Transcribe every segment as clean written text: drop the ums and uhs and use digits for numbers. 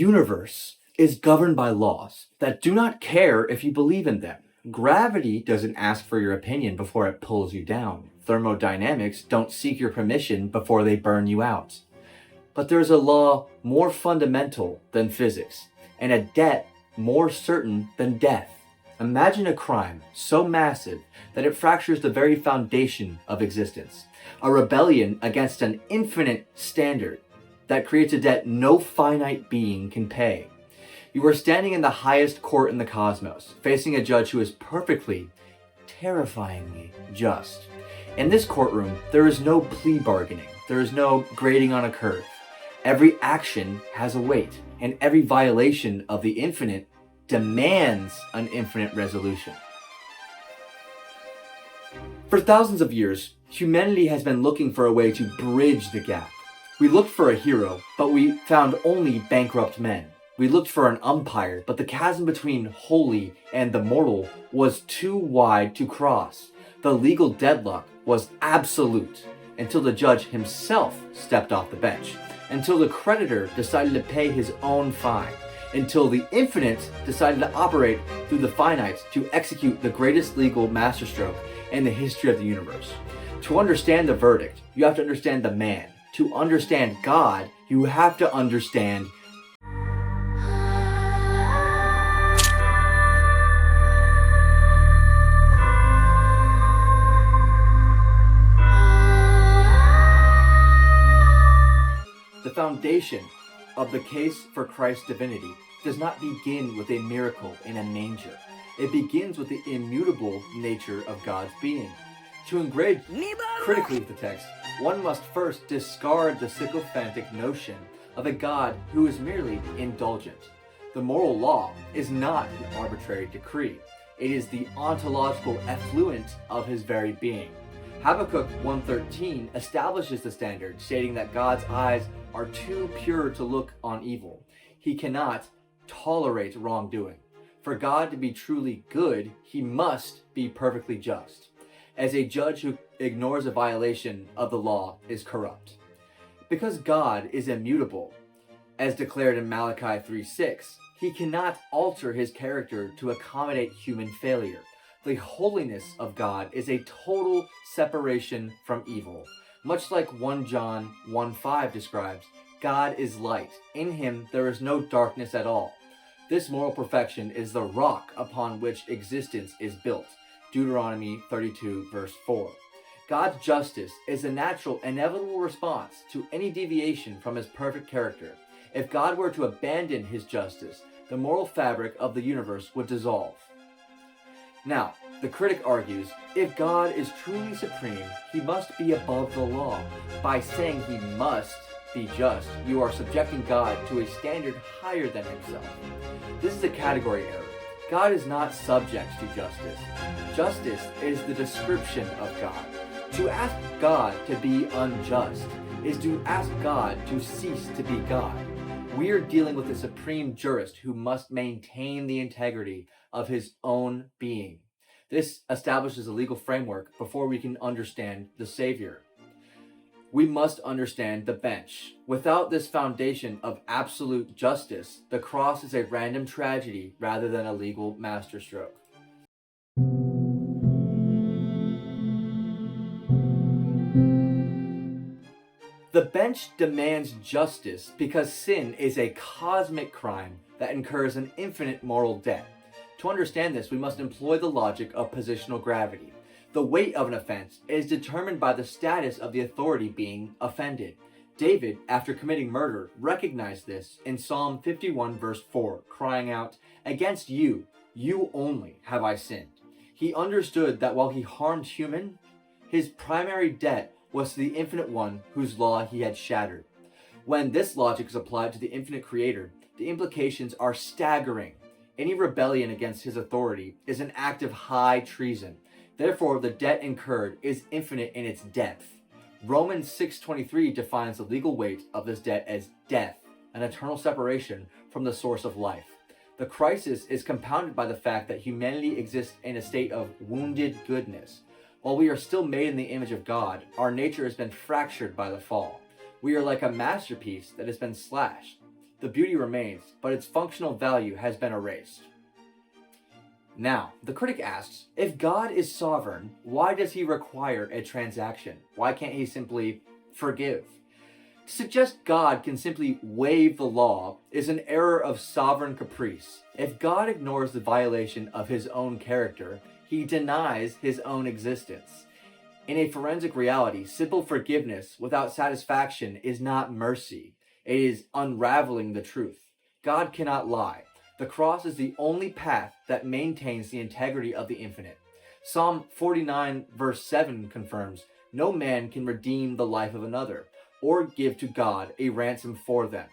universe is governed by laws that do not care if you believe in them. Gravity doesn't ask for your opinion before it pulls you down. Thermodynamics don't seek your permission before they burn you out. But there's a law more fundamental than physics, and a debt more certain than death. Imagine a crime so massive that it fractures the very foundation of existence. A rebellion against an infinite standard that creates a debt no finite being can pay. You are standing in the highest court in the cosmos, facing a judge who is perfectly, terrifyingly just. In this courtroom, there is no plea bargaining. There is no grading on a curve. Every action has a weight, and every violation of the infinite demands an infinite resolution. For thousands of years, humanity has been looking for a way to bridge the gap. We looked for a hero, but we found only bankrupt men. We looked for an umpire, but the chasm between holy and the mortal was too wide to cross. The legal deadlock was absolute until the judge himself stepped off the bench, until the creditor decided to pay his own fine, until the infinite decided to operate through the finite to execute the greatest legal masterstroke in the history of the universe. To understand the verdict, you have to understand the man. To understand God, you have to understand the foundation of the case for Christ's divinity does not begin with a miracle in a manger. It begins with the immutable nature of God's being. To engage critically with the text, one must first discard the sycophantic notion of a God who is merely indulgent. The moral law is not an arbitrary decree. It is the ontological effluent of his very being. Habakkuk 1:13 establishes the standard, stating that God's eyes are too pure to look on evil. He cannot tolerate wrongdoing. For God to be truly good, he must be perfectly just, as a judge who ignores a violation of the law is corrupt. Because God is immutable, as declared in Malachi 3:6, he cannot alter his character to accommodate human failure. The holiness of God is a total separation from evil. Much like 1 John 1:5 describes, God is light. In him there is no darkness at all. This moral perfection is the rock upon which existence is built. Deuteronomy 32 verse 4. God's justice is a natural, inevitable response to any deviation from his perfect character. If God were to abandon his justice, the moral fabric of the universe would dissolve. Now, the critic argues, if God is truly supreme, he must be above the law. By saying he must be just, you are subjecting God to a standard higher than himself. This is a category error. God is not subject to justice. Justice is the description of God. To ask God to be unjust is to ask God to cease to be God. We are dealing with a supreme jurist who must maintain the integrity of his own being. This establishes a legal framework before we can understand the Savior. We must understand the bench. Without this foundation of absolute justice, the cross is a random tragedy rather than a legal masterstroke. The bench demands justice because sin is a cosmic crime that incurs an infinite moral debt. To understand this, we must employ the logic of positional gravity. The weight of an offense is determined by the status of the authority being offended. David, after committing murder, recognized this in Psalm 51 verse 4, crying out, "Against you, you only have I sinned." He understood that while he harmed human, his primary debt was to the infinite one whose law he had shattered. When this logic is applied to the infinite creator, the implications are staggering. Any rebellion against his authority is an act of high treason. Therefore, the debt incurred is infinite in its depth. Romans 6:23 defines the legal weight of this debt as death, an eternal separation from the source of life. The crisis is compounded by the fact that humanity exists in a state of wounded goodness. While we are still made in the image of God, our nature has been fractured by the fall. We are like a masterpiece that has been slashed. The beauty remains, but its functional value has been erased. Now, the critic asks, if God is sovereign, why does he require a transaction? Why can't he simply forgive? To suggest God can simply waive the law is an error of sovereign caprice. If God ignores the violation of his own character, he denies his own existence. In a forensic reality, simple forgiveness without satisfaction is not mercy. It is unraveling the truth. God cannot lie. The cross is the only path that maintains the integrity of the infinite. Psalm 49 verse 7 confirms, no man can redeem the life of another, or give to God a ransom for them.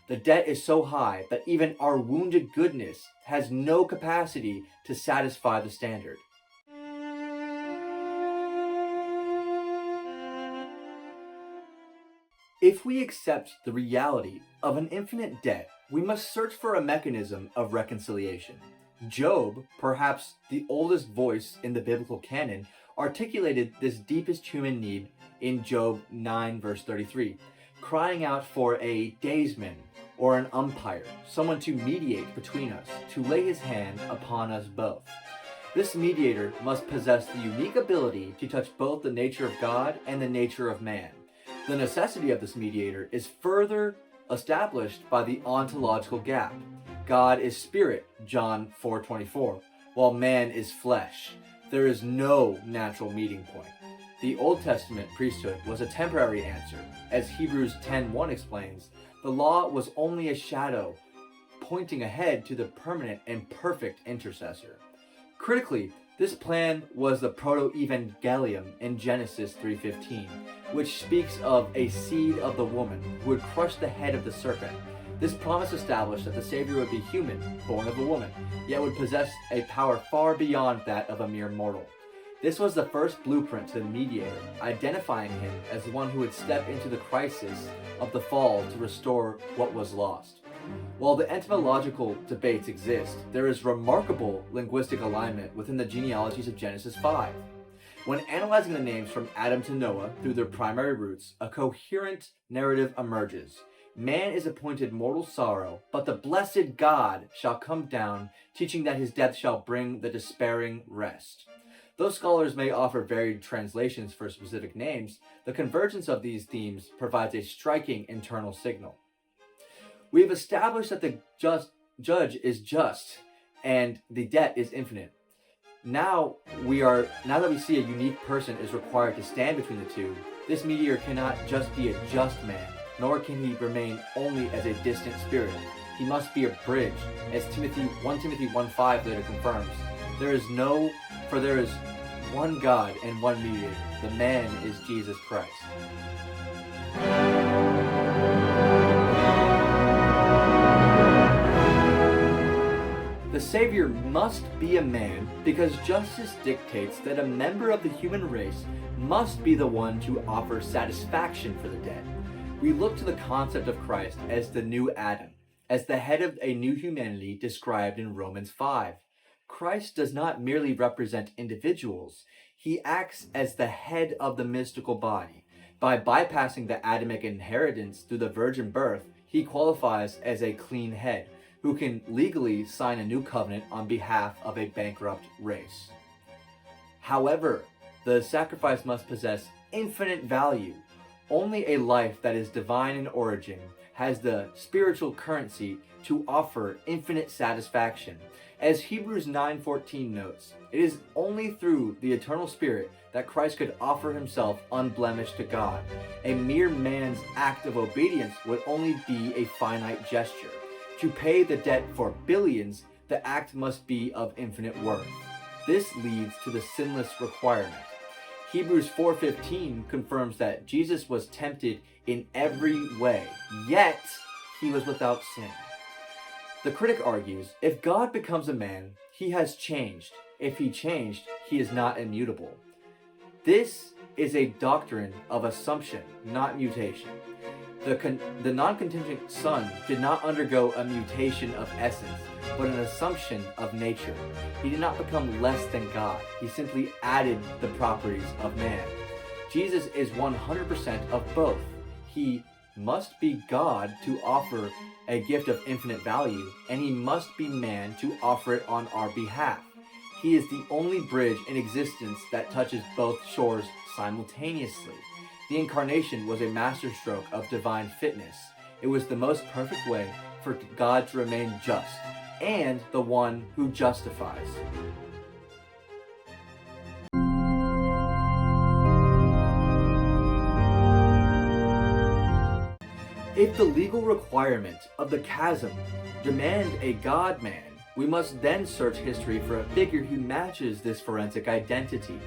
The debt is so high that even our wounded goodness has no capacity to satisfy the standard. If we accept the reality of an infinite debt, we must search for a mechanism of reconciliation. Job, perhaps the oldest voice in the biblical canon, articulated this deepest human need in Job 9 verse 33, crying out for a daysman or an umpire, someone to mediate between us, to lay his hand upon us both. This mediator must possess the unique ability to touch both the nature of God and the nature of man. The necessity of this mediator is further established by the ontological gap. God is spirit, John 4:24, while man is flesh. There is no natural meeting point. The Old Testament priesthood was a temporary answer. As Hebrews 10:1 explains, the law was only a shadow pointing ahead to the permanent and perfect intercessor. Critically, this plan was the proto-evangelium in Genesis 3:15, which speaks of a seed of the woman who would crush the head of the serpent. This promise established that the Savior would be human, born of a woman, yet would possess a power far beyond that of a mere mortal. This was the first blueprint to the mediator, identifying him as the one who would step into the crisis of the fall to restore what was lost. While the etymological debates exist, there is remarkable linguistic alignment within the genealogies of Genesis 5. When analyzing the names from Adam to Noah through their primary roots, a coherent narrative emerges. Man is appointed mortal sorrow, but the blessed God shall come down, teaching that his death shall bring the despairing rest. Though scholars may offer varied translations for specific names, the convergence of these themes provides a striking internal signal. We have established that the judge is just and the debt is infinite. Now that we see a unique person is required to stand between the two, this mediator cannot just be a just man, nor can he remain only as a distant spirit. He must be a bridge, as 1 Timothy 1:5 later confirms. There is one God and one mediator. The man is Jesus Christ. The Savior must be a man because justice dictates that a member of the human race must be the one to offer satisfaction for the dead. We look to the concept of Christ as the new Adam, as the head of a new humanity described in Romans 5. Christ does not merely represent individuals, he acts as the head of the mystical body. By bypassing the Adamic inheritance through the virgin birth, he qualifies as a clean head, who can legally sign a new covenant on behalf of a bankrupt race. However, the sacrifice must possess infinite value. Only a life that is divine in origin has the spiritual currency to offer infinite satisfaction. As Hebrews 9:14 notes, it is only through the eternal Spirit that Christ could offer himself unblemished to God. A mere man's act of obedience would only be a finite gesture. To pay the debt for billions, the act must be of infinite worth. This leads to the sinless requirement. Hebrews 4:15 confirms that Jesus was tempted in every way, yet he was without sin. The critic argues, if God becomes a man, he has changed. If he changed, he is not immutable. This is a doctrine of assumption, not mutation. The non-contingent Son did not undergo a mutation of essence, but an assumption of nature. He did not become less than God. He simply added the properties of man. Jesus is 100% of both. He must be God to offer a gift of infinite value, and he must be man to offer it on our behalf. He is the only bridge in existence that touches both shores simultaneously. The incarnation was a masterstroke of divine fitness. It was the most perfect way for God to remain just, and the one who justifies. If the legal requirements of the chasm demand a God-man, we must then search history for a figure who matches this forensic identity.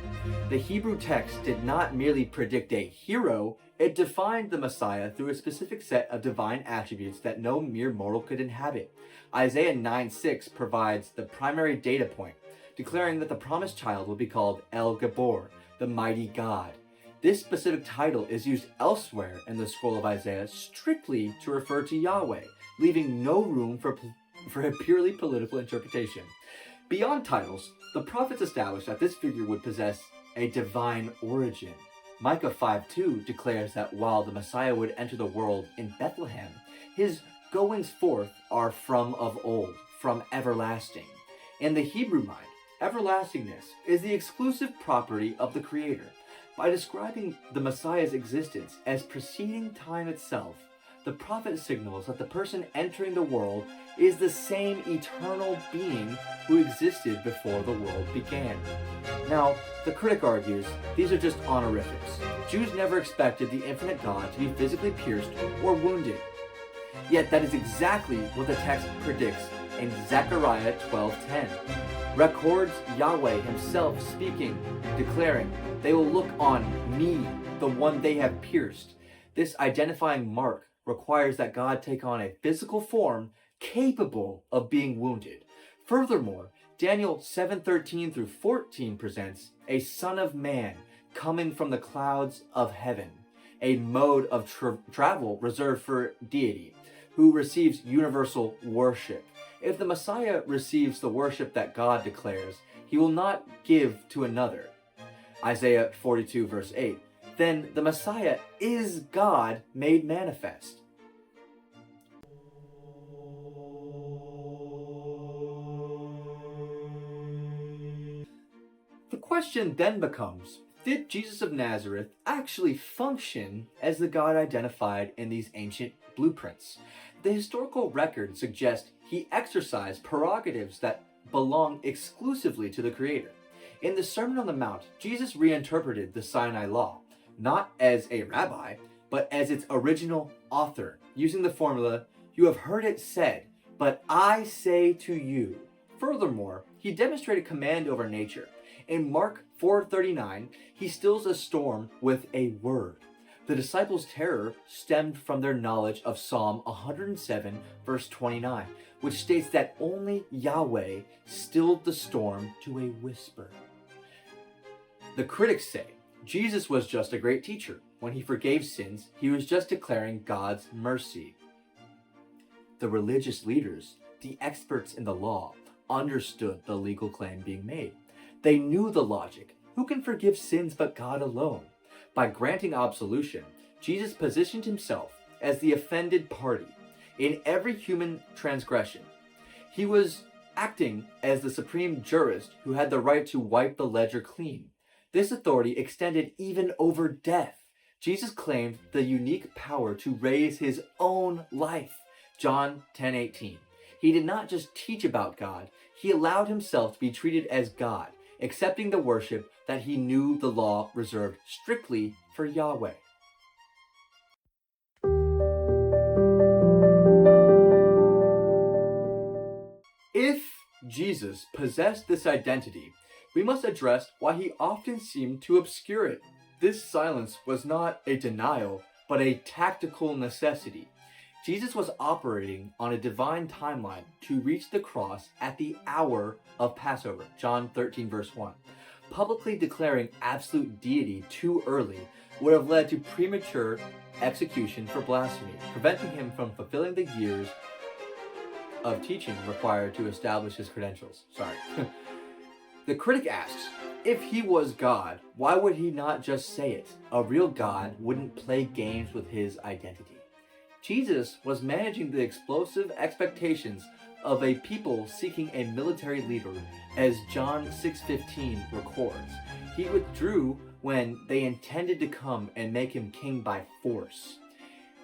The Hebrew text did not merely predict a hero, it defined the Messiah through a specific set of divine attributes that no mere mortal could inhabit. Isaiah 9:6 provides the primary data point, declaring that the promised child will be called El Gabor, the mighty God. This specific title is used elsewhere in the scroll of Isaiah strictly to refer to Yahweh, leaving no room for a purely political interpretation. Beyond titles, the prophets established that this figure would possess a divine origin. Micah 5:2 declares that while the Messiah would enter the world in Bethlehem, his goings forth are from of old, from everlasting. In the Hebrew mind, everlastingness is the exclusive property of the Creator. By describing the Messiah's existence as preceding time itself, the prophet signals that the person entering the world is the same eternal being who existed before the world began. Now, the critic argues these are just honorifics. Jews never expected the infinite God to be physically pierced or wounded. Yet that is exactly what the text predicts in Zechariah 12:10. Records Yahweh himself speaking, declaring, "They will look on me, the one they have pierced." This identifying mark requires that God take on a physical form capable of being wounded. Furthermore, Daniel 7:13-14 presents a son of man coming from the clouds of heaven, a mode of travel reserved for deity, who receives universal worship. If the Messiah receives the worship that God declares, he will not give to another. Isaiah 42:8. Then the Messiah is God made manifest. The question then becomes, did Jesus of Nazareth actually function as the God identified in these ancient blueprints? The historical record suggests he exercised prerogatives that belong exclusively to the Creator. In the Sermon on the Mount, Jesus reinterpreted the Sinai Law, not as a rabbi, but as its original author, using the formula, "You have heard it said, but I say to you." Furthermore, he demonstrated command over nature. In Mark 4:39, he stills a storm with a word. The disciples' terror stemmed from their knowledge of Psalm 107:29, which states that only Yahweh stilled the storm to a whisper. The critics say Jesus was just a great teacher. When he forgave sins, he was just declaring God's mercy. The religious leaders, the experts in the law, understood the legal claim being made. They knew the logic. Who can forgive sins but God alone? By granting absolution, Jesus positioned himself as the offended party in every human transgression. He was acting as the supreme jurist who had the right to wipe the ledger clean. This authority extended even over death. Jesus claimed the unique power to raise his own life. John 10:18. He did not just teach about God, he allowed himself to be treated as God, accepting the worship that he knew the law reserved strictly for Yahweh. If Jesus possessed this identity, we must address why he often seemed to obscure it. This silence was not a denial, but a tactical necessity. Jesus was operating on a divine timeline to reach the cross at the hour of Passover, John 13:1. Publicly declaring absolute deity too early would have led to premature execution for blasphemy, preventing him from fulfilling the years of teaching required to establish his credentials. The critic asks, if he was God, why would he not just say it? A real God wouldn't play games with his identity. Jesus was managing the explosive expectations of a people seeking a military leader, as John 6:15 records. He withdrew when they intended to come and make him king by force.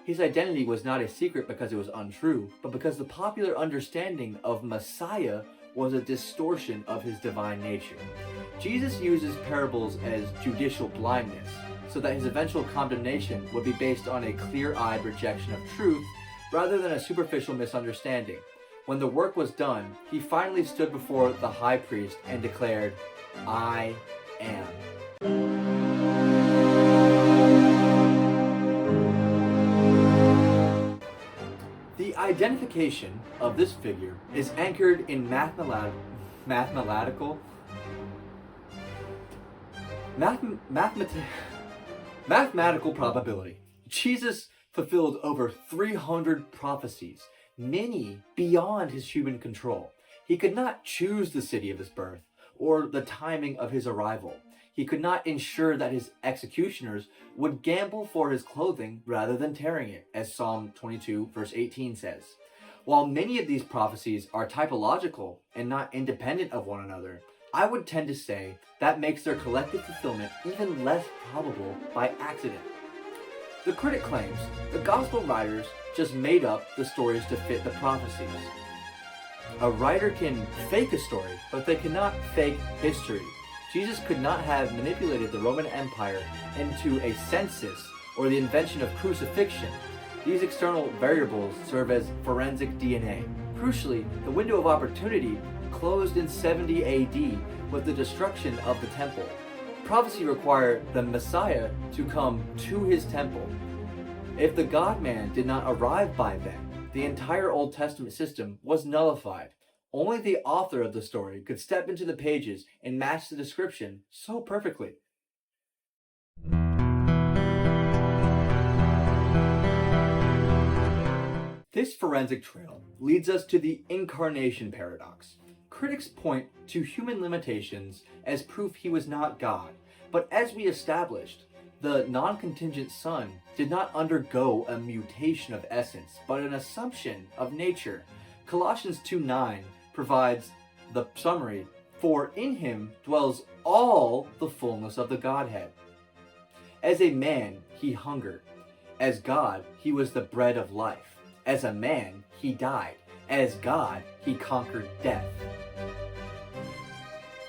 His identity was not a secret because it was untrue, but because the popular understanding of Messiah was a distortion of his divine nature. Jesus uses parables as judicial blindness, so that his eventual condemnation would be based on a clear-eyed rejection of truth rather than a superficial misunderstanding. When the work was done, he finally stood before the high priest and declared, "I am." The identification of this figure is anchored in mathematical probability. Jesus fulfilled over 300 prophecies, many beyond his human control. He could not choose the city of his birth or the timing of his arrival. He could not ensure that his executioners would gamble for his clothing rather than tearing it, as Psalm 22 verse 18 says. While many of these prophecies are typological and not independent of one another, I would tend to say that makes their collective fulfillment even less probable by accident. The critic claims the gospel writers just made up the stories to fit the prophecies. A writer can fake a story, but they cannot fake history. Jesus could not have manipulated the Roman Empire into a census or the invention of crucifixion. These external variables serve as forensic DNA. Crucially, the window of opportunity closed in 70 AD with the destruction of the temple. Prophecy required the Messiah to come to his temple. If the God-man did not arrive by then, the entire Old Testament system was nullified. Only the author of the story could step into the pages and match the description so perfectly. This forensic trail leads us to the incarnation paradox. Critics point to human limitations as proof he was not God, but as we established, the non-contingent Son did not undergo a mutation of essence, but an assumption of nature. Colossians 2:9 provides the summary, "For in him dwells all the fullness of the Godhead." As a man, he hungered. As God, he was the bread of life. As a man, he died. As God, he conquered death.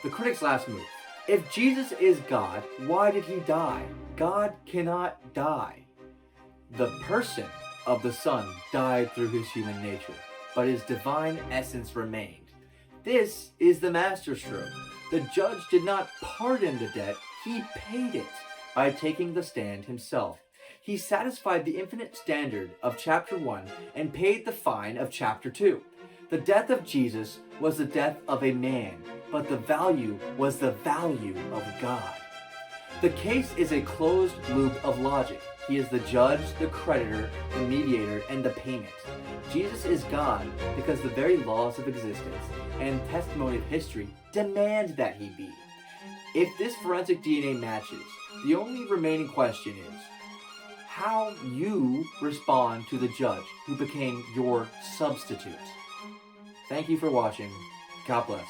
The critic's last move. If Jesus is God, why did he die? God cannot die. The person of the Son died through his human nature, but his divine essence remained. This is the masterstroke. The judge did not pardon the debt, he paid it by taking the stand himself. He satisfied the infinite standard of chapter 1 and paid the fine of chapter 2. The death of Jesus was the death of a man, but the value was the value of God. The case is a closed loop of logic. He is the judge, the creditor, the mediator, and the payment. Jesus is God because the very laws of existence and testimony of history demand that he be. If this forensic DNA matches, the only remaining question is how you respond to the judge who became your substitute. Thank you for watching. God bless.